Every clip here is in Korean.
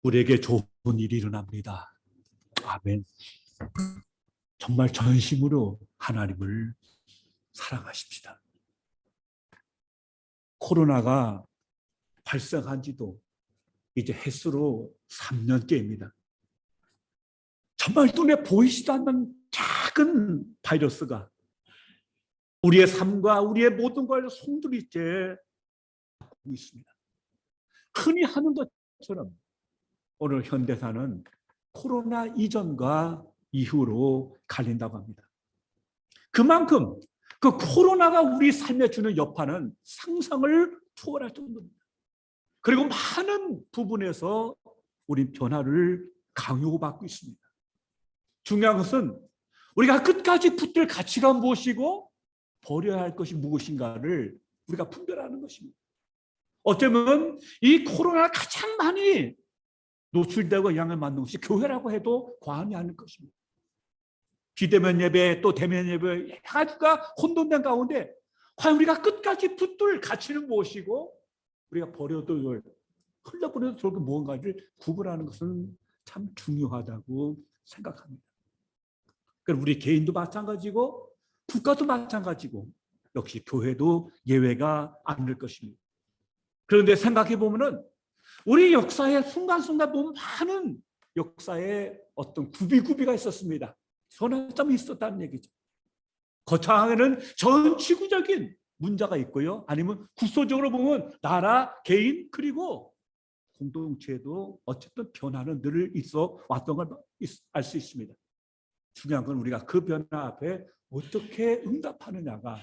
우리에게 좋은 일이 일어납니다. 아멘. 정말 전심으로 하나님을 사랑하십시다. 코로나가 발생한 지도 이제 횟수로 3년째입니다. 정말 눈에 보이지도 않는 작은 바이러스가 우리의 삶과 우리의 모든 걸 송두리째 하고 있습니다. 흔히 하는 것처럼 오늘 현대사는 코로나 이전과 이후로 갈린다고 합니다. 그만큼 그 코로나가 우리 삶에 주는 여파는 상상을 초월할 정도입니다. 그리고 많은 부분에서 우리 변화를 강요받고 있습니다. 중요한 것은 우리가 끝까지 붙들 가치가 무엇이고 버려야 할 것이 무엇인가를 우리가 분별하는 것입니다. 어쩌면 이 코로나가 가장 많이 노출되고 영향을 받는 것이 교회라고 해도 과언이 아닐 것입니다. 비대면 예배 또 대면 예배 가지가 혼돈된 가운데 과연 우리가 끝까지 붙들 가치는 무엇이고 우리가 버려둘 흘려보내도 좋을 것 무언가를 구분하는 것은 참 중요하다고 생각합니다. 그럼 우리 개인도 마찬가지고 국가도 마찬가지고 역시 교회도 예외가 아닐 것입니다. 그런데 생각해 보면은 우리 역사의 순간순간 보면 많은 역사에 어떤 구비가 있었습니다. 선화점이 있었다는 얘기죠. 거창하게는 전 지구적인 문제가 있고요. 아니면 국소적으로 보면 나라, 개인 그리고 공동체도 어쨌든 변화는 늘 있어 왔던 걸 알 수 있습니다. 중요한 건 우리가 그 변화 앞에 어떻게 응답하느냐가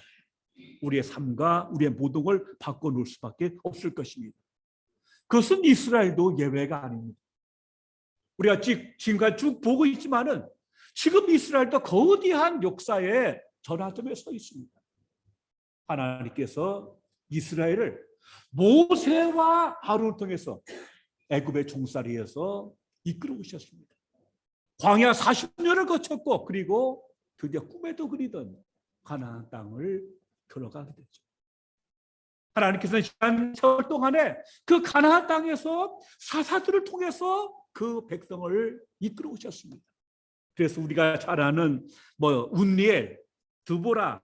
우리의 삶과 우리의 모든 걸 바꿔놓을 수밖에 없을 것입니다. 그것은 이스라엘도 예외가 아닙니다. 우리가 지금까지 쭉 보고 있지만은 지금 이스라엘도 거대한 역사의 전환점에 서 있습니다. 하나님께서 이스라엘을 모세와 아론을 통해서 애굽의 종살이에서 이끌어 오셨습니다. 광야 40년을 거쳤고 그리고 드디어 꿈에도 그리던 가나안 땅을 들어가게 되죠. 하나님께서는 지난 세월 동안에 그 가나안 땅에서 사사들을 통해서 그 백성을 이끌어 오셨습니다. 그래서 우리가 잘 아는 운니엘, 드보라,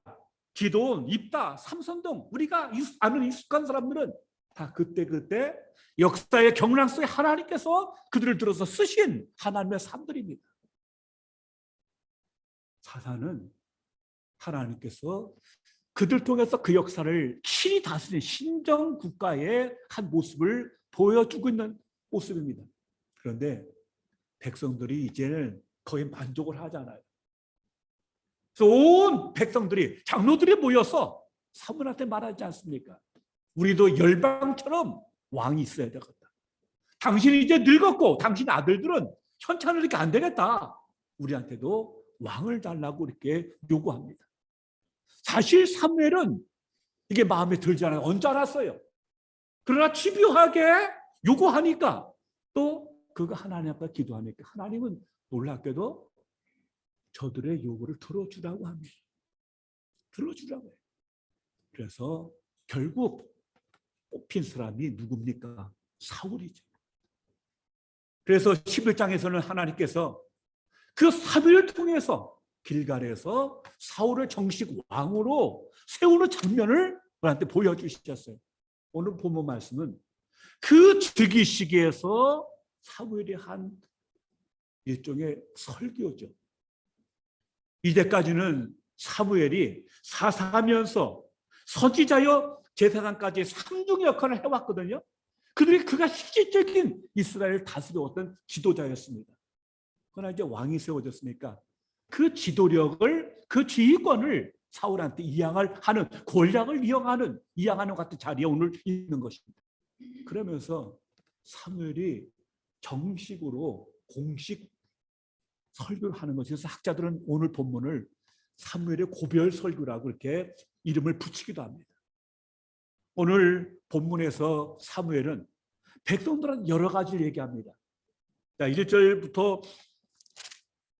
기도온, 입다, 삼손 등 우리가 아는 익숙한 사람들은 다 그때 역사의 경랑 속에 하나님께서 그들을 들어서 쓰신 하나님의 사람들입니다. 사사는 하나님께서 그들 통해서 그 역사를 친히 다스리는 신정 국가의 한 모습을 보여주고 있는 모습입니다. 그런데 백성들이 이제는 거의 만족을 하잖아요. 그래서 온 백성들이 장로들이 모여서 사무엘한테 말하지 않습니까? 우리도 열방처럼 왕이 있어야 되겠다. 당신이 이제 늙었고 당신 아들들은 현찬을 이렇게 안 되겠다. 우리한테도 왕을 달라고 이렇게 요구합니다. 사실 사무엘은 이게 마음에 들지 않아요. 언짢 알았어요. 그러나 집요하게 요구하니까 또 그가 하나님 앞에 기도하니까 하나님은 놀랍게도 저들의 요구를 들어주라고 합니다. 들어주라고 해요. 그래서 결국 뽑힌 사람이 누굽니까? 사울이죠. 그래서 11장에서는 하나님께서 그 사무엘을 통해서 길갈에서 사울을 정식 왕으로 세우는 장면을 우리한테 보여주셨어요. 오늘 본문 말씀은 그 즉위 시기에서 사무엘이 한 일종의 설교죠. 이제까지는 사무엘이 사사하면서 선지자여 제사장까지 삼중 역할을 해왔거든요. 그가 실질적인 이스라엘을 다스려왔던 지도자였습니다. 그러나 이제 왕이 세워졌으니까 그 지도력을, 그 지휘권을 사울한테 이양하는 권력을 이양하는 같은 자리에 오늘 있는 것입니다. 그러면서 사무엘이 정식으로 공식 설교를 하는 것에서 학자들은 오늘 본문을 사무엘의 고별 설교라고 이렇게 이름을 붙이기도 합니다. 오늘 본문에서 사무엘은 백성들은 여러 가지를 얘기합니다. 1절부터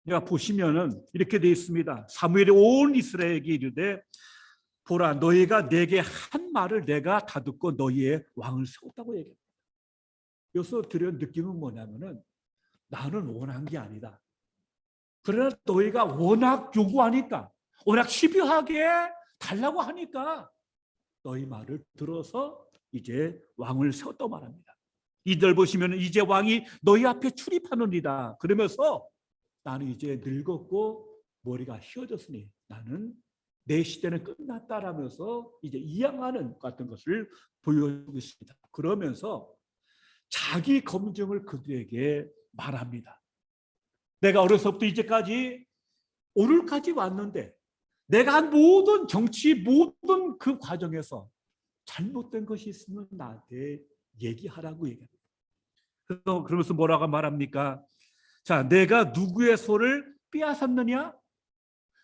내가 보시면은 이렇게 되어 있습니다. 사무엘이 온 이스라엘에게 이르되 보라 너희가 내게 한 말을 내가 다 듣고 너희의 왕을 세웠다고 얘기합니다. 여기서 들은 느낌은 뭐냐면은 나는 원한 게 아니다. 그러나 너희가 워낙 요구하니까, 워낙 집요하게 달라고 하니까 너희 말을 들어서 이제 왕을 세웠다 말합니다. 이들 보시면 이제 왕이 너희 앞에 출입하느니라. 그러면서 나는 이제 늙었고 머리가 휘어졌으니 나는 내 시대는 끝났다라면서 이제 이양하는 같은 것을 보여주고 있습니다. 그러면서 자기 검증을 그들에게 말합니다. 내가 어려서부터 이제까지 오늘까지 왔는데 내가 한 모든 정치 모든 그 과정에서 잘못된 것이 있으면 나한테 얘기하라고 얘기합니다. 그러면서 뭐라고 말합니까? 자, 내가 누구의 소를 빼앗았느냐?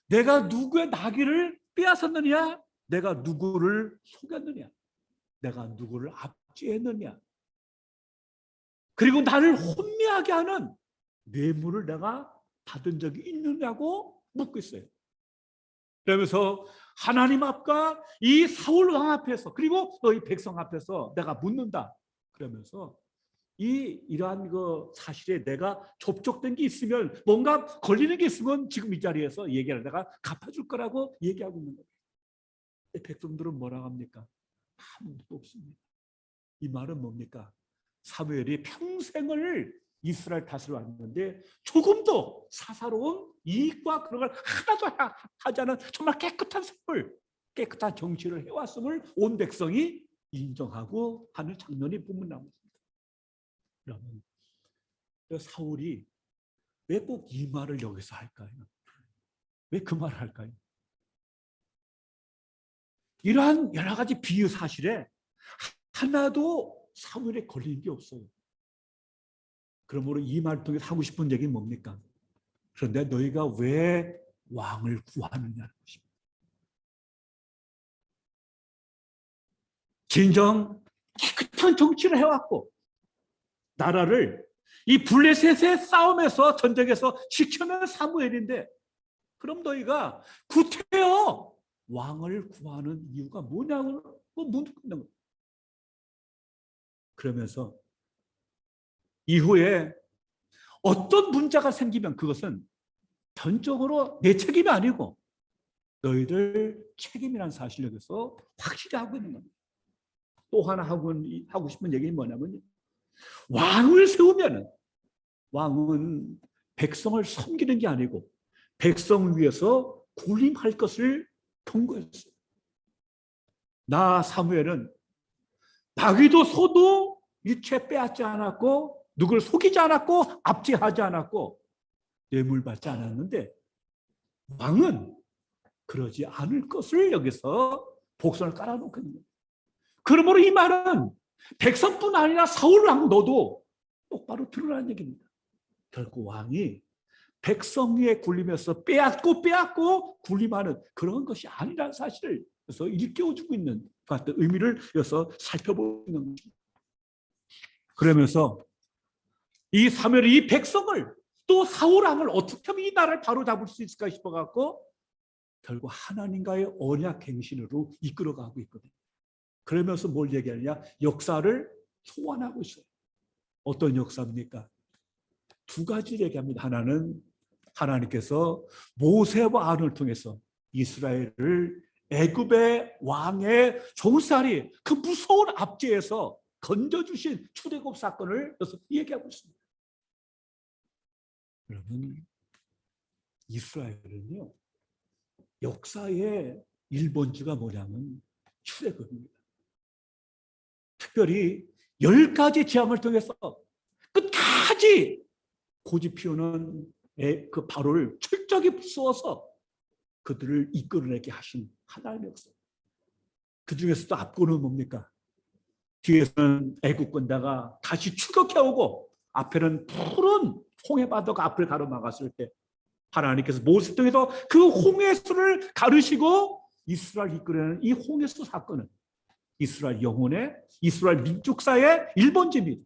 내가 누구의 나귀를 빼앗았느냐? 내가 누구를 속였느냐? 내가 누구를 압제했느냐? 그리고 나를 혼미하게 하는 뇌물을 내가 받은 적이 있느냐고 묻고 있어요. 그러면서 하나님 앞과 이 사울 왕 앞에서 그리고 너희 백성 앞에서 내가 묻는다. 그러면서 이러한 그 사실에 내가 접촉된 게 있으면 뭔가 걸리는 게 있으면 지금 이 자리에서 얘기를 내가 갚아줄 거라고 얘기하고 있는 거예요. 백성들은 뭐라고 합니까? 아무것도 없습니다. 이 말은 뭡니까? 사무엘이 평생을 이스라엘 다스려 왔는데 조금도 사사로운 이익과 그런 걸 하나도 하지 않은 정말 깨끗한 생활, 깨끗한 정치를 해왔음을 온 백성이 인정하고 하는 장면이 보면 나옵니다. 그러면 사울이 왜 꼭 이 말을 여기서 할까요? 왜 그 말을 할까요? 이러한 여러 가지 비유 사실에 하나도 사무엘에 걸리는 게 없어요. 그러므로 이 말을 통해서 하고 싶은 얘기는 뭡니까? 그런데 너희가 왜 왕을 구하느냐는 것입니다. 진정 깨끗한 정치를 해왔고 나라를 이 블레셋의 싸움에서 전쟁에서 지켜낸 사무엘인데 그럼 너희가 구태여 왕을 구하는 이유가 뭐냐고 묻는 거예요. 그러면서 이후에 어떤 문제가 생기면 그것은 전적으로 내 책임이 아니고 너희들 책임이라는 사실을 여기서 확실히 하고 있는 겁니다. 또 하나 하고 싶은 얘기는 뭐냐면 왕을 세우면 왕은 백성을 섬기는 게 아니고 백성 위해서 군림할 것을 통고했어요. 나 사무엘은 나귀도 소도 일체 빼앗지 않았고 누구를 속이지 않았고 압제하지 않았고 뇌물 받지 않았는데 왕은 그러지 않을 것을 여기서 복선을 깔아놓고 있는 거예요. 그러므로 이 말은 백성뿐 아니라 사울 왕 너도 똑바로 들으라는 얘기입니다. 결국 왕이 백성 위에 굴리면서 빼앗고 굴림하는 그런 것이 아니라는 사실을 그래서 일깨워주고 있는 같은 의미를 여기서 살펴보는 겁니다. 그러면서 이 사무엘이 이 백성을 또 사울 왕을 어떻게 하면 이 나라를 바로 잡을 수 있을까 싶어갖고 결국 하나님과의 언약 행신으로 이끌어가고 있거든요. 그러면서 뭘 얘기하느냐? 역사를 소환하고 있어요. 어떤 역사입니까? 두 가지를 얘기합니다. 하나는 하나님께서 모세와 아론을 통해서 이스라엘을 애굽의 왕의 종살이 그 무서운 압제에서 건져주신 출애굽 사건을 여기서 얘기하고 있습니다. 여러분, 이스라엘은요 역사의 1번지가 뭐냐면 출애굽입니다. 특별히 10가지 재앙을 통해서 끝까지 고집 피우는 그 바로를 철저히 부수어서 그들을 이끌어내게 하신 하나님의 역사. 그 중에서도 앞으로는 뭡니까? 뒤에서는 애국 군대가 다시 추격해오고 앞에는 푸른 홍해바다가 앞을 가로막았을 때 하나님께서 모세 통해서 그 홍해수를 가르시고 이스라엘 이끌어내는 이 홍해수 사건은 이스라엘 영혼의 이스라엘 민족사의 1번지입니다.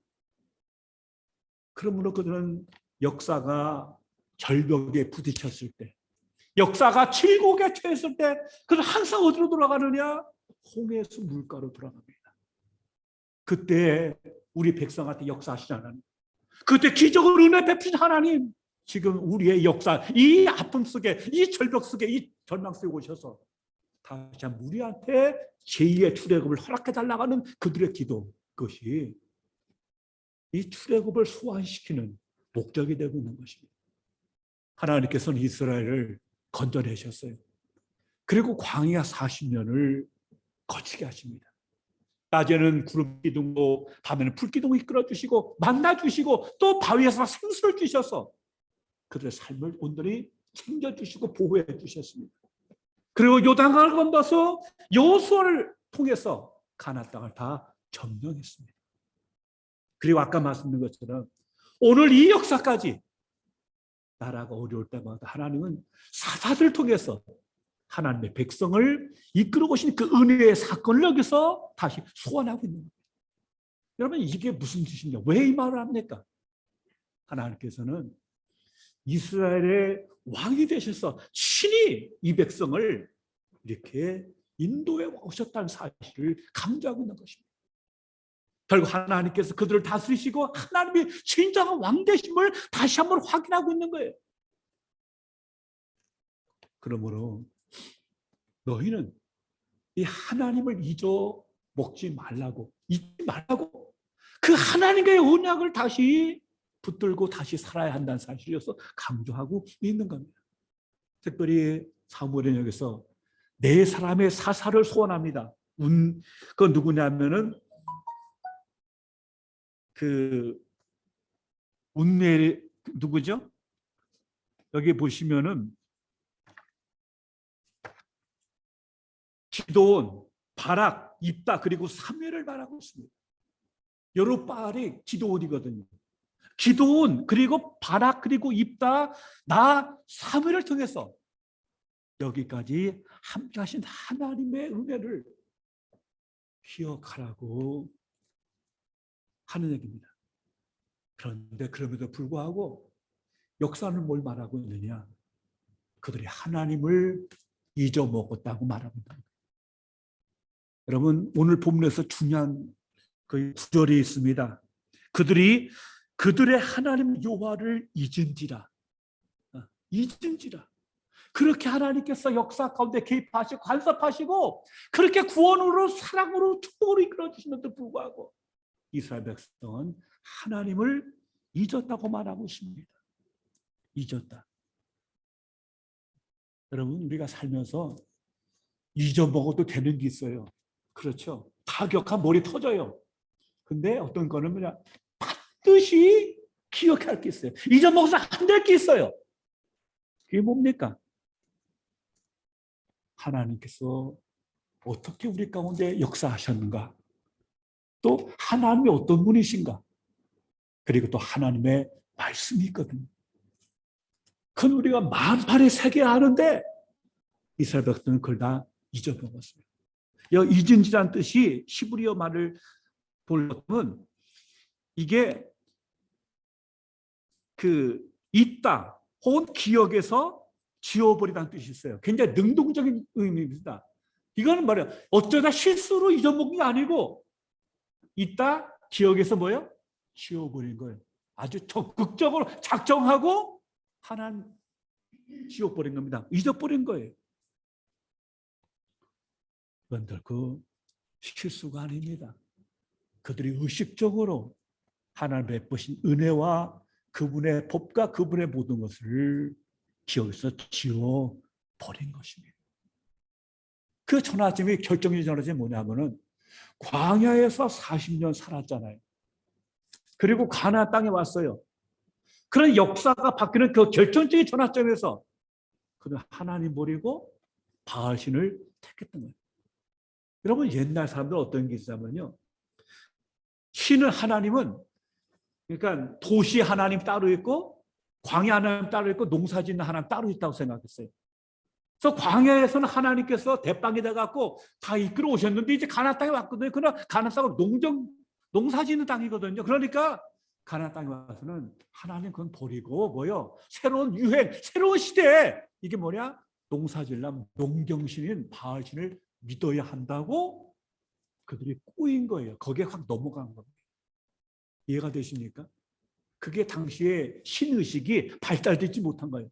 그러므로 그들은 역사가 절벽에 부딪혔을 때 역사가 칠곡에 처했을 때 그는 항상 어디로 돌아가느냐? 홍해수 물가로 돌아갑니다. 그때 우리 백성한테 역사하시는 하나님, 그때 기적을 은혜 베푸신 하나님, 지금 우리의 역사, 이 아픔 속에, 이 절벽 속에, 이 절망 속에 오셔서 다시 한번 우리한테 제2의 출애굽을 허락해달라고 하는 그들의 기도, 그것이 이 출애굽을 소환시키는 목적이 되고 있는 것입니다. 하나님께서는 이스라엘을 건져내셨어요. 그리고 광야 40년을 거치게 하십니다. 낮에는 구름 기둥으로, 밤에는 불 기둥을 이끌어 주시고 만나 주시고 또 바위에서 생수를 주셔서 그들의 삶을 온전히 챙겨주시고 보호해 주셨습니다. 그리고 요단강을 건너서 여호수아를 통해서 가나안 땅을 다 점령했습니다. 그리고 아까 말씀드린 것처럼 오늘 이 역사까지 나라가 어려울 때마다 하나님은 사사들을 통해서 하나님의 백성을 이끌어 오신 그 은혜의 사건을 여기서 다시 소환하고 있는 거예요. 여러분, 이게 무슨 뜻이냐? 왜 이 말을 합니까? 하나님께서는 이스라엘의 왕이 되셔서 친히 이 백성을 이렇게 인도해 오셨다는 사실을 강조하고 있는 것입니다. 결국 하나님께서 그들을 다스리시고 하나님이 진정한 왕 되심을 다시 한번 확인하고 있는 거예요. 그러므로 너희는 이 하나님을 잊지 말라고 그 하나님과의 언약을 다시 붙들고 다시 살아야 한다는 사실이어서 강조하고 있는 겁니다. 특별히 사무엘은 여기서 네 사람의 사사를 소원합니다. 그건 누구냐면은 그 운멜 누구죠? 여기 보시면은 기드온, 바락, 입다 그리고 사무엘을 말하고 있습니다. 여룻바알이 기드온이거든요. 기드온 그리고 바락 그리고 입다 나 사무엘을 통해서 여기까지 함께 하신 하나님의 은혜를 기억하라고 하는 얘기입니다. 그런데 그럼에도 불구하고 역사는 뭘 말하고 있느냐? 그들이 하나님을 잊어먹었다고 말하고 있다. 여러분, 오늘 본문에서 중요한 그 구절이 있습니다. 그들의 하나님 여호와를 잊은지라. 그렇게 하나님께서 역사 가운데 개입하시고 간섭하시고 그렇게 구원으로 사랑으로 축복으로 이끌어 주시는데도 불구하고 이스라엘 백성은 하나님을 잊었다고 말하고 있습니다. 잊었다. 여러분, 우리가 살면서 잊어먹어도 되는 게 있어요. 그렇죠. 타격한 머리 터져요. 근데 어떤 거는 그냥 반드시 기억할 게 있어요. 잊어먹어서 안 될 게 있어요. 그게 뭡니까? 하나님께서 어떻게 우리 가운데 역사하셨는가? 또 하나님이 어떤 분이신가? 그리고 또 하나님의 말씀이 있거든요. 그건 우리가 만판에 새겨야 하는데 이스라엘 백성은 그걸 다 잊어먹었습니다. 잊은지란 뜻이 히브리어 말을 보면 이게 잊다 혹은 기억에서 지워버리다는 뜻이 있어요. 굉장히 능동적인 의미입니다. 이거는 말이야 어쩌다 실수로 잊어먹은 게 아니고 잊다 기억에서 뭐예요? 지워버린 거예요. 아주 적극적으로 작정하고 하나님 지워버린 겁니다. 잊어버린 거예요. 그런데 그 실수가 아닙니다. 그들이 의식적으로 하나님 베푸신 은혜와 그분의 법과 그분의 모든 것을 기억에서 지워버린 것입니다. 그 전환점이 결정적인 전환점이 뭐냐면은 광야에서 40년 살았잖아요. 그리고 가나안 땅에 왔어요. 그런 역사가 바뀌는 그 결정적인 전환점에서 그는 하나님 버리고 바알신을 택했던 거예요. 여러분, 옛날 사람들 어떤 게 있냐면요, 신은 하나님은 그러니까 도시 하나님 따로 있고 광야 하나님 따로 있고 농사짓는 하나님 따로 있다고 생각했어요. 그래서 광야에서는 하나님께서 대빵이 돼갖고 다 이끌어 오셨는데 이제 가나안 땅에 왔거든요. 그러나 가나안 땅은 농사짓는 땅이거든요. 그러니까 가나안 땅에 와서는 하나님 그건 버리고 뭐요? 새로운 유행, 새로운 시대에 이게 뭐냐? 농사질려면 농경신인 바알신을 믿어야 한다고 그들이 꼬인 거예요. 거기에 확 넘어간 겁니다. 이해가 되십니까? 그게 당시에 신의식이 발달되지 못한 거예요.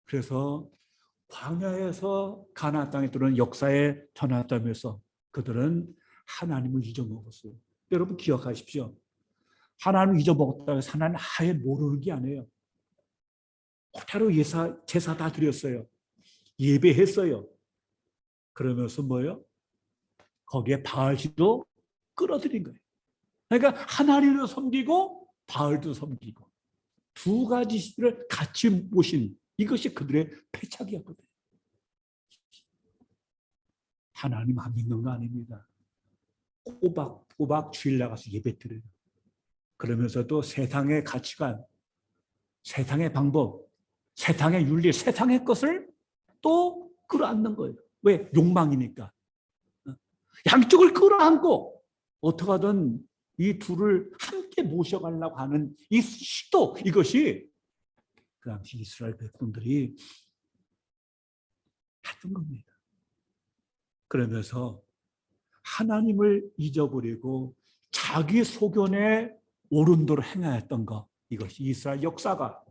그래서 광야에서 가나안 땅에 들어온 역사의 전환점에서 그들은 하나님을 잊어먹었어요. 여러분 기억하십시오. 하나님을 잊어먹었다고 해서 하나님 아예 모르는 게 아니에요. 그대로 제사 다 드렸어요. 예배했어요. 그러면서 뭐예요? 거기에 바알신도 끌어들인 거예요. 그러니까 하나님을 섬기고 바알도 섬기고 두 가지 신을 같이 모신 이것이 그들의 패착이었거든요. 하나님 안 믿는 거 아닙니다. 꼬박꼬박 주일 나가서 예배 드려요. 그러면서도 세상의 가치관, 세상의 방법, 세상의 윤리, 세상의 것을 또 끌어안는 거예요. 왜? 욕망이니까. 양쪽을 끌어안고 어떻게 하든 이 둘을 함께 모셔가려고 하는 이 시도, 이것이 그 당시 이스라엘 백성들이 했던 겁니다. 그러면서 하나님을 잊어버리고 자기 소견에 옳은 대로 행하였던 것, 이것이 이스라엘 역사가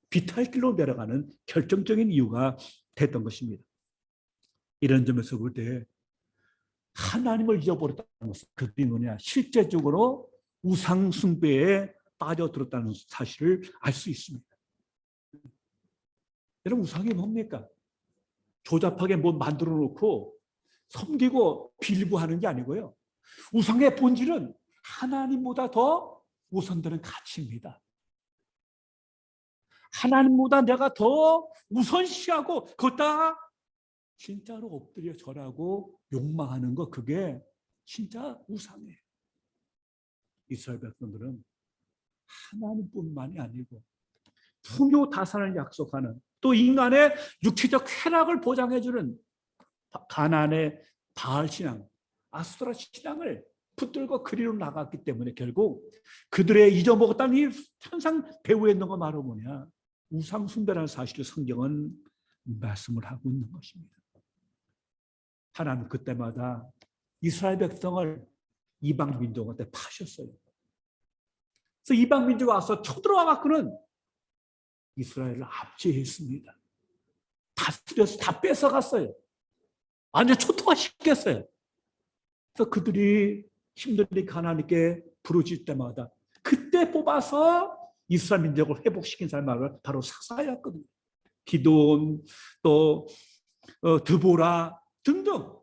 비탈길로 내려가는 결정적인 이유가 됐던 것입니다. 이런 점에서 볼 때 하나님을 잊어버렸다는 것은 그들이 뭐냐, 실제적으로 우상 숭배에 빠져들었다는 사실을 알 수 있습니다. 여러분, 우상이 뭡니까? 조잡하게 뭐 만들어 놓고 섬기고 빌부하는 게 아니고요. 우상의 본질은 하나님보다 더 우선되는 가치입니다. 하나님보다 내가 더 우선시하고 거기다 진짜로 엎드려 절하고 욕망하는 거, 그게 진짜 우상이에요. 이스라엘 백성들은 하나님뿐만이 아니고 풍요다산을 약속하는, 또 인간의 육체적 쾌락을 보장해주는 가나안의 바알 신앙, 아스토라 신앙을 붙들고 그리로 나갔기 때문에 결국 그들의 잊어먹었다는 이 천상 배후에 있는 거 말로 뭐냐, 우상 숭배라는 사실을 성경은 말씀을 하고 있는 것입니다. 하나님 그때마다 이스라엘 백성을 이방 민족한테 파셨어요. 그래서 이방 민족이 와서 쳐들어와 갖고는 이스라엘을 압제했습니다. 다스려서 다 뺏어갔어요. 완전 초토화시켰어요. 그래서 그들이 힘들게 하나님께 부르짖을 때마다 그때 뽑아서 이스라엘 민족을 회복시킨 사람이 바로 사사였거든요. 기드온, 또 드보라 등등,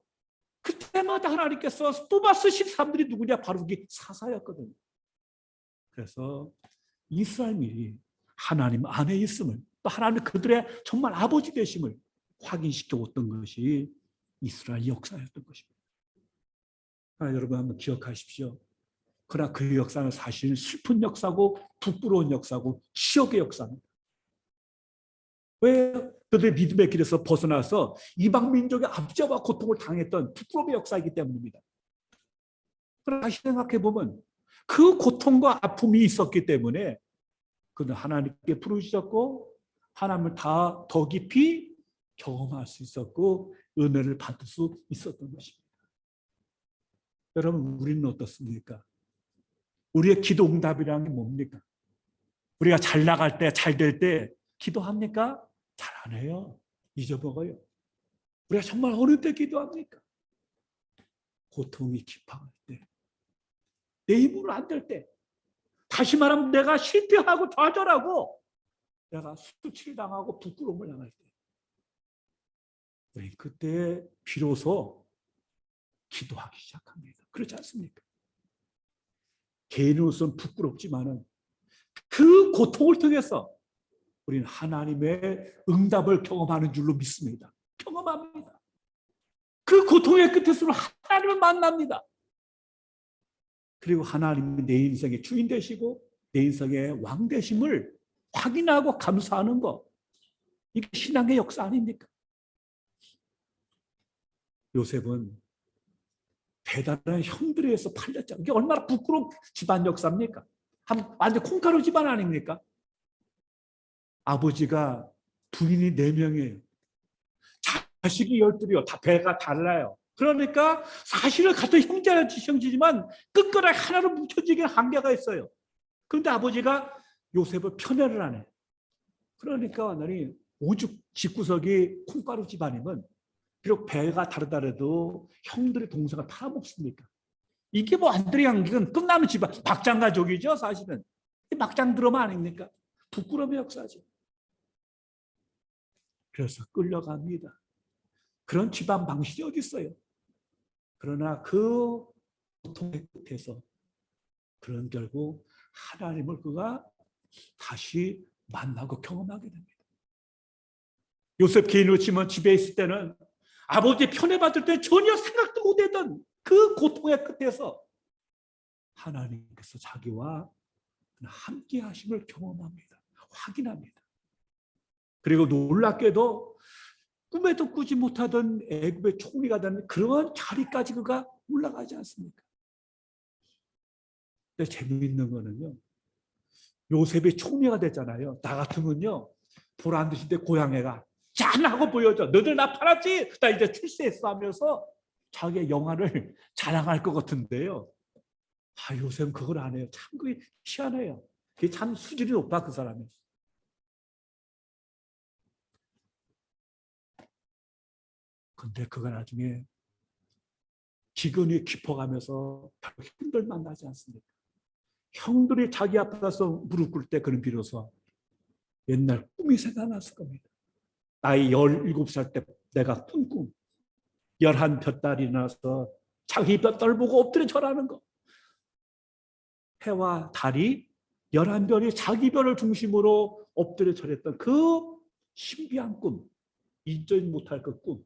그때마다 하나님께서 뽑아 쓰신 사람들이 누구냐, 바로 그게 사사였거든요. 그래서 이스라엘이 하나님 안에 있음을, 또 하나님 그들의 정말 아버지 되심을 확인시켜 줬던 것이 이스라엘 역사였던 것입니다. 여러분 한번 기억하십시오. 그러나 그 역사는 사실 슬픈 역사고 부끄러운 역사고 치욕의 역사입니다. 왜? 그들의 믿음의 길에서 벗어나서 이방 민족의 압제와 고통을 당했던 부끄러움의 역사이기 때문입니다. 그러나 다시 생각해 보면 그 고통과 아픔이 있었기 때문에 그는 하나님께 부르짖었고 하나님을 더 깊이 경험할 수 있었고 은혜를 받을 수 있었던 것입니다. 여러분, 우리는 어떻습니까? 우리의 기도 응답이라는 게 뭡니까? 우리가 잘 나갈 때, 잘 될 때 기도합니까? 잘 안 해요. 잊어먹어요. 우리가 정말 어느 때 기도합니까? 고통이 깊어할 때, 내 힘으로 안 될 때, 다시 말하면 내가 실패하고 좌절하고 내가 수치를 당하고 부끄러움을 당할 때, 우리 그때 비로소 기도하기 시작합니다. 그렇지 않습니까? 개인으로서는 부끄럽지만은 그 고통을 통해서 우리는 하나님의 응답을 경험하는 줄로 믿습니다. 경험합니다. 그 고통의 끝에서 하나님을 만납니다. 그리고 하나님이 내 인생의 주인 되시고 내 인생의 왕 되심을 확인하고 감사하는 것, 이게 신앙의 역사 아닙니까? 요셉은 대단한 형들에 의해서 팔렸잖아요. 이게 얼마나 부끄러운 집안 역사입니까? 완전 콩가루 집안 아닙니까? 아버지가 부인이 4명이에요. 자식이 12이요. 다 배가 달라요. 그러니까 사실은 같은 형제지만 끝까지 하나로 뭉쳐지기는 한계가 있어요. 그런데 아버지가 요셉을 편애를 안 해. 그러니까 완전히 오죽 집구석이 콩가루 집안이면 비록 배가 다르더라도 형들의 동생을 팔아먹습니까? 이게 뭐 안드레 양기는 끝나는 집안 막장 가족이죠 사실은. 막장 드라마 아닙니까? 부끄러움의 역사죠. 그래서 끌려갑니다. 그런 집안 방식이 어디 있어요? 그러나 그 고통의 끝에서 그런 결국 하나님을 그가 다시 만나고 경험하게 됩니다. 요셉 개인으로 치면 집에 있을 때는 아버지 편애받을 때 전혀 생각도 못했던 그 고통의 끝에서 하나님께서 자기와 함께 하심을 경험합니다. 확인합니다. 그리고 놀랍게도 꿈에도 꾸지 못하던 애굽의 총리가 되는 그런 자리까지 그가 올라가지 않습니까? 근데 재미있는 거는요, 요셉이 총리가 됐잖아요. 나 같으면요, 보란 듯이 내 고향애가 짠하고 보여줘. 너들 나 팔았지? 나 이제 출세했어 하면서 자기의 영화를 자랑할 것 같은데요. 요새는 그걸 안 해요. 참 그게 희한해요. 그게 참 수준이 높아 그 사람이. 근데 그가 나중에 기근이 깊어가면서 형들 만나지 않습니까? 형들이 자기 앞에서 무릎 꿇을 때 그는 비로소 옛날 꿈이 생각났을 겁니다. 나이 17살 때 내가 꾼 꿈. 11볕달이 나서 자기 볕달 보고 엎드려 절하는 거. 해와 달이 11별이 자기 별을 중심으로 엎드려 절했던 그 신비한 꿈. 잊지 못할 그 꿈.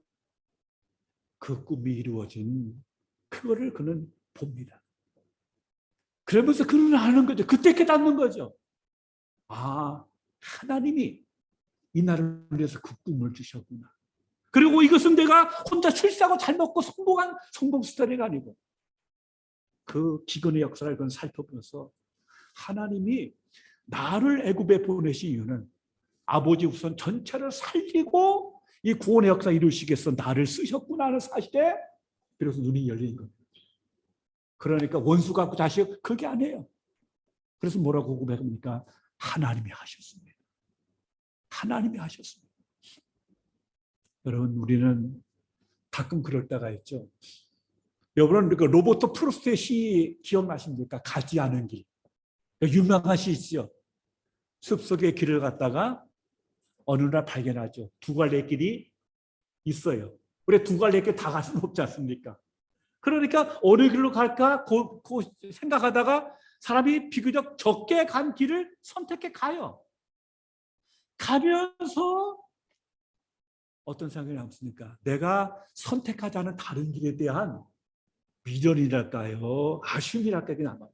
그 꿈이 이루어진 그거를 그는 봅니다. 그러면서 그는 아는 거죠. 그때 깨닫는 거죠. 하나님이 이 나라를 위해서 그 꿈을 주셨구나. 그리고 이것은 내가 혼자 출세하고 잘 먹고 성공한 성공 스토리가 아니고 그 기근의 역사를 그건 살펴보면서 하나님이 나를 애굽에 보내신 이유는 아버지 우선 전체를 살리고 이 구원의 역사 이루시기 위해서 나를 쓰셨구나 하는 사실에 비로소 눈이 열린 겁니다. 그러니까 원수 갖고 자식 그게 아니에요. 그래서 뭐라고 고백합니까? 하나님이 하셨습니다. 하나님이 하셨습니다. 여러분 우리는 가끔 그럴 때가 있죠. 여러분 그 로버트 프루스트의 시 기억나십니까? 가지 않은 길. 유명한 시죠. 숲속의 길을 갔다가 어느 날 발견하죠. 두 갈래 길이 있어요. 우리 두 갈래 길 다 갈 수는 없지 않습니까? 그러니까 어느 길로 갈까 생각하다가 사람이 비교적 적게 간 길을 선택해 가요. 가면서 어떤 생각이 남습니까? 내가 선택하지 않은 다른 길에 대한 미련이랄까요? 아쉬움이랄까요? 남아요.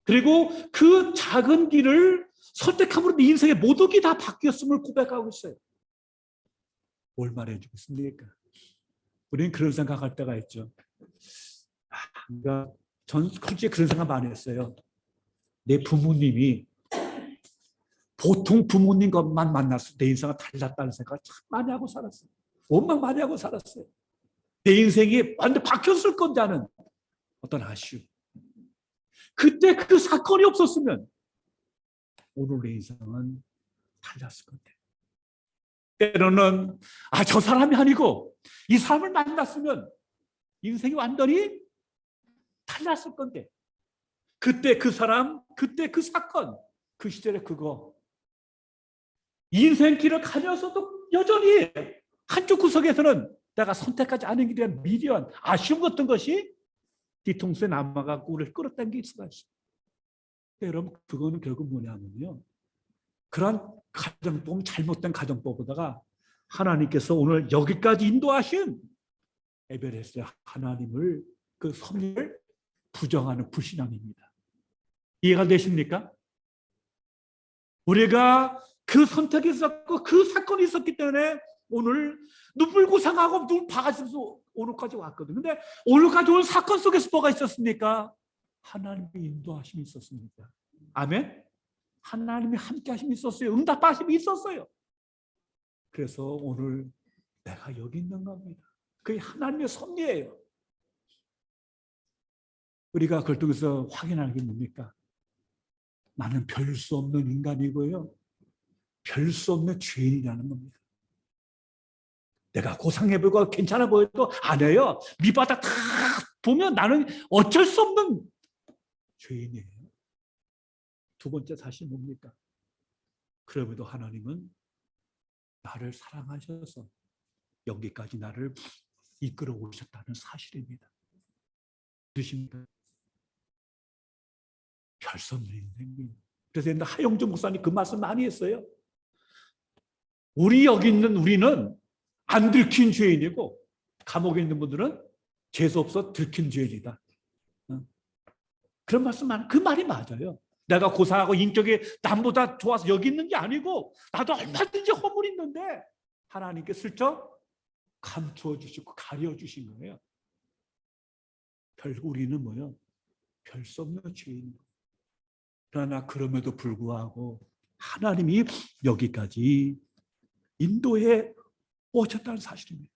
그리고 그 작은 길을 선택함으로 네 인생의 모든 게 다 바뀌었음을 고백하고 있어요. 뭘 말해주고 있습니까? 우리는 그런 생각할 때가 있죠. 그러니까 전 솔직히 그런 생각 많이 했어요. 내 부모님이 보통 부모님 것만 만났을 때 내 인생은 달랐다는 생각을 참 많이 하고 살았어요. 원망 많이 하고 살았어요. 내 인생이 완전 바뀌었을 건지 하는 어떤 아쉬움. 그때 그 사건이 없었으면 오늘 내 인생은 달랐을 건데. 때로는 저 사람이 아니고 이 사람을 만났으면 인생이 완전히 달랐을 건데. 그때 그 사람, 그때 그 사건, 그 시절에 그거. 인생길을 가면서도 여전히 한쪽 구석에서는 내가 선택하지 않은 길에 대한 미련, 아쉬움 같은 것이 뒤통수에 남아갖고 우리를 끌어당길 수가 있어요. 여러분 그거는 결국 뭐냐면요. 그런 가정법, 잘못된 가정법보다가 하나님께서 오늘 여기까지 인도하신 에베레스트의 하나님을 그 섭리를 부정하는 불신앙입니다. 이해가 되십니까? 우리가 그 선택이 있었고 그 사건이 있었기 때문에 오늘 눈물 고상하고 눈 박아지면서 오늘까지 왔거든요. 근데 오늘까지 온 사건 속에서 뭐가 있었습니까? 하나님의 인도하심이 있었습니다. 아멘? 하나님이 함께 하심이 있었어요. 응답하심이 있었어요. 그래서 오늘 내가 여기 있는 겁니다. 그게 하나님의 섭리예요. 우리가 그걸 통해서 확인하는 게 뭡니까? 나는 별 수 없는 인간이고요. 별 수 없는 죄인이라는 겁니다. 내가 고상해보고 괜찮아 보여도 안 해요. 밑바닥 다 보면 나는 어쩔 수 없는 죄인이에요. 두 번째 사실 뭡니까? 그럼에도 하나님은 나를 사랑하셔서 여기까지 나를 이끌어 오셨다는 사실입니다. 믿으십니까? 별 수 없는 인생입니다. 그래서 옛날 하영주 목사님 그 말씀 많이 했어요. 우리 여기 있는 우리는 안 들킨 죄인이고 감옥에 있는 분들은 재수 없어 들킨 죄인이다. 그런 말씀 많아요. 그 말이 맞아요. 내가 고상하고 인격이 남보다 좋아서 여기 있는 게 아니고 나도 얼마든지 허물이 있는데 하나님께 슬쩍 감추어 주시고 가려 주신 거예요. 우리는 뭐요? 별 수 없는 죄인. 그러나 그럼에도 불구하고 하나님이 여기까지 인도에 오셨다는 사실입니다.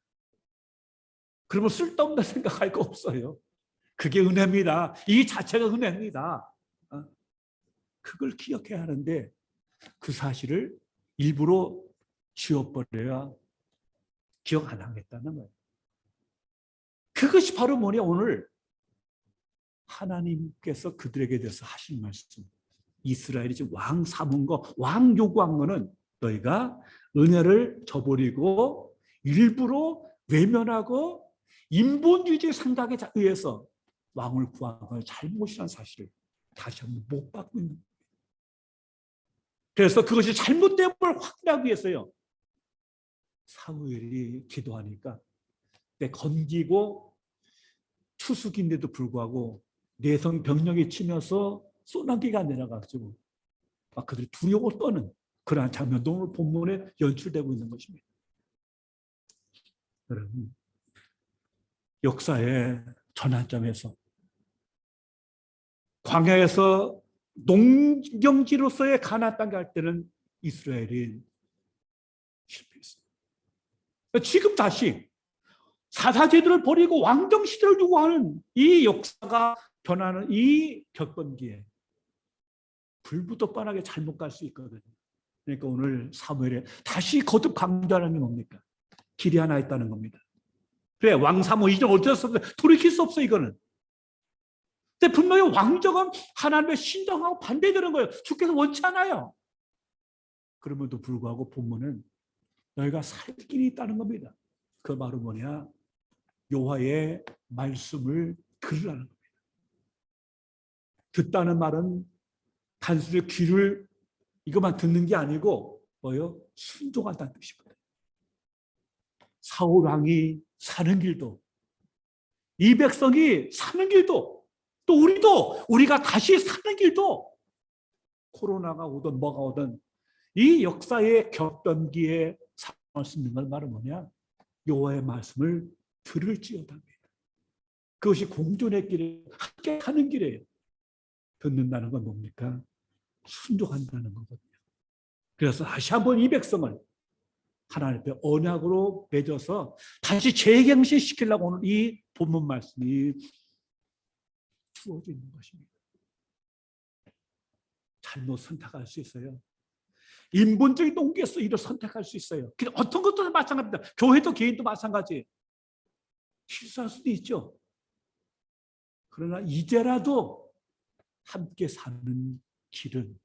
그러면 쓸데없는 생각할 거 없어요. 그게 은혜입니다. 이 자체가 은혜입니다. 그걸 기억해야 하는데 그 사실을 일부러 지워버려야 기억 안 하겠다는 거예요. 그것이 바로 뭐냐? 오늘 하나님께서 그들에게 대해서 하신 말씀. 이스라엘이 지금 왕 삼은 거, 왕 요구한 거는 너희가 은혜를 저버리고 일부러 외면하고 인본주의적 생각에 의해서 왕을 구한 건 잘못이라는 사실을 다시 한번 못 받고 있는 거예요. 그래서 그것이 잘못됨을 확인하기 위해서요. 사무엘이 기도하니까 건지고 추수기인데도 불구하고 내성 병력이 치면서 소나기가 내려가지고 막 그들이 두려워 떠는 그러한 장면도 오늘 본문에 연출되고 있는 것입니다. 여러분, 역사의 전환점에서 광야에서 농경지로서의 가나안 땅에 갈 때는 이스라엘이 실패했습니다. 지금 다시 사사제도를 버리고 왕정시대를 요구하는 이 역사가 변하는 이 격변기에 불부터 뻔하게 잘못 갈 수 있거든요. 그러니까 오늘 사무엘에 다시 거듭 강조하는 게 뭡니까? 길이 하나 있다는 겁니다. 그래, 왕 사무 이전 어쩔 수 없어요. 돌이킬 수 없어 이거는. 근데 분명히 왕정은 하나님의 신정하고 반대되는 거예요. 주께서 원치 않아요. 그럼에도 불구하고 본문은 너희가 살 길이 있다는 겁니다. 그 말은 뭐냐? 여호와의 말씀을 들으라는 겁니다. 듣다는 말은 단순히 귀를 이것만 듣는 게 아니고 뭐요? 순종한다는 뜻이거든요. 사울 왕이 사는 길도 이 백성이 사는 길도 또 우리가 다시 사는 길도 코로나가 오든 뭐가 오든 이 역사의 격변기에 살아갈 수 있는 걸 말은 뭐냐? 여호와의 말씀을 들을지어다입니다. 그것이 공존의 길에 함께 하는 길이에요. 듣는다는 건 뭡니까? 순종한다는 거거든요. 그래서 다시 한번 이 백성을 하나님 앞에 언약으로 맺어서 다시 재경신시키려고 오늘 이 본문 말씀이 주어져 있는 것입니다. 잘못 선택할 수 있어요. 인본적인 동기에서 이를 선택할 수 있어요. 어떤 것도 마찬가지입니다. 교회도 개인도 마찬가지. 실수할 수도 있죠. 그러나 이제라도 함께 사는 길은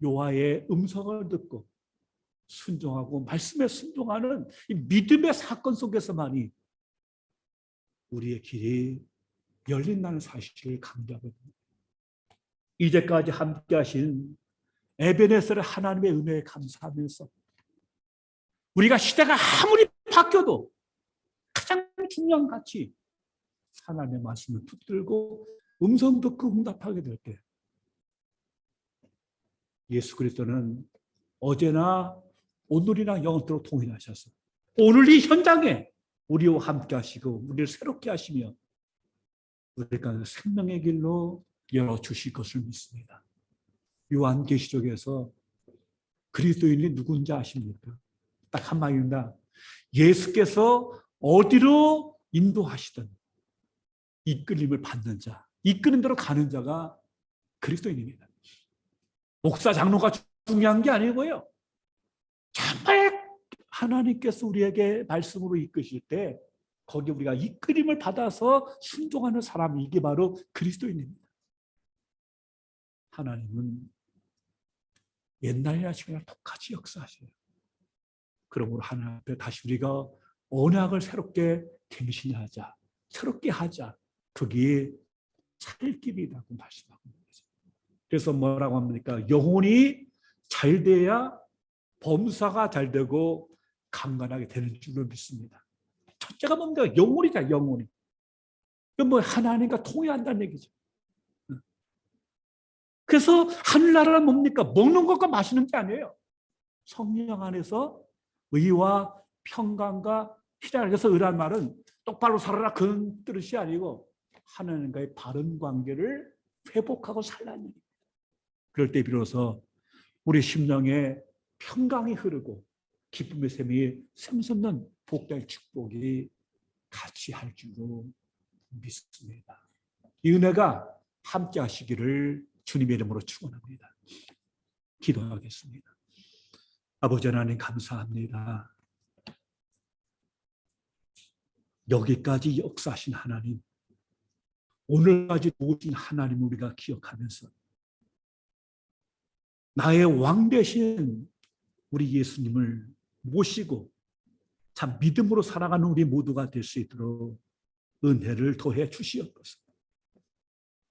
여호와의 음성을 듣고 순종하고 말씀에 순종하는 이 믿음의 사건 속에서만이 우리의 길이 열린다는 사실을 강조하거든요. 이제까지 함께 하신 에베네셀의 하나님의 은혜에 감사하면서 우리가 시대가 아무리 바뀌어도 가장 중요한 가치 하나님의 말씀을 붙들고 음성 듣고 응답하게 될 때 예수 그리스도는 어제나 오늘이나 영원토록 동일하셔서 오늘 이 현장에 우리와 함께 하시고 우리를 새롭게 하시며 우리가 생명의 길로 열어주실 것을 믿습니다. 요한계시록에서 그리스도인이 누군지 아십니까? 딱 한마디입니다. 예수께서 어디로 인도하시든 이끌림을 받는 자, 이끄는 대로 가는 자가 그리스도인입니다. 목사, 장로가 중요한 게 아니고요. 정말 하나님께서 우리에게 말씀으로 이끄실 때 거기에 우리가 이끌림을 받아서 순종하는 사람이, 이게 바로 그리스도인입니다. 하나님은 옛날이나 지금이나 똑같이 역사하셔요. 그러므로 하나님 앞에 다시 우리가 언약을 새롭게 갱신하자, 새롭게 하자. 그게 살 길이라고 말씀하고 있는 거죠. 그래서 뭐라고 합니까? 영혼이 잘 돼야 범사가 잘 되고 강건하게 되는 줄로 믿습니다. 첫째가 뭡니까? 영혼이다, 영혼이. 그건 뭐 하나님과 통해한다는 얘기죠. 그래서 하늘나라는 뭡니까? 먹는 것과 마시는 게 아니에요. 성령 안에서 의와 평강과 희락을. 그래서 의란 말은 똑바로 살아라 그런 뜻이 아니고 하나님과의 바른 관계를 회복하고 살라는 얘기입니다. 그럴 때 비로소 우리 심령에 평강이 흐르고 기쁨의 샘이 샘솟는 복된 축복이 같이 할 줄로 믿습니다. 이 은혜가 함께 하시기를 주님의 이름으로 축원합니다. 기도하겠습니다. 아버지 하나님 감사합니다. 여기까지 역사하신 하나님, 오늘까지 도우신 하나님 우리가 기억하면서 나의 왕 되신 우리 예수님을 모시고 참 믿음으로 살아가는 우리 모두가 될 수 있도록 은혜를 더해 주시옵소서.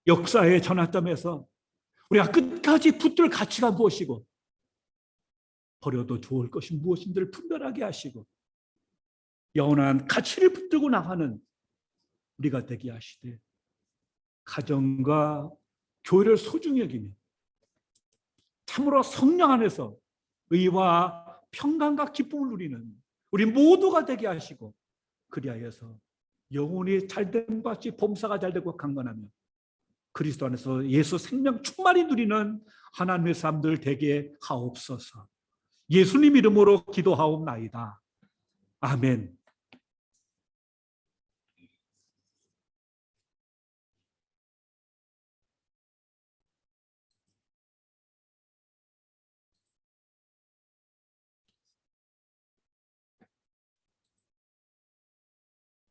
역사의 전환점에서 우리가 끝까지 붙들 가치가 무엇이고 버려도 좋을 것이 무엇인지를 분별하게 하시고 영원한 가치를 붙들고 나가는 우리가 되게 하시되 가정과 교회를 소중히 여기며 참으로 성령 안에서 의와 평강과 기쁨을 누리는 우리 모두가 되게 하시고 그리하여서 영혼이 잘됨 같이 범사가 잘되고 강건하며 그리스도 안에서 예수 생명 충만히 누리는 하나님의 사람들 되게 하옵소서. 예수님 이름으로 기도하옵나이다. 아멘.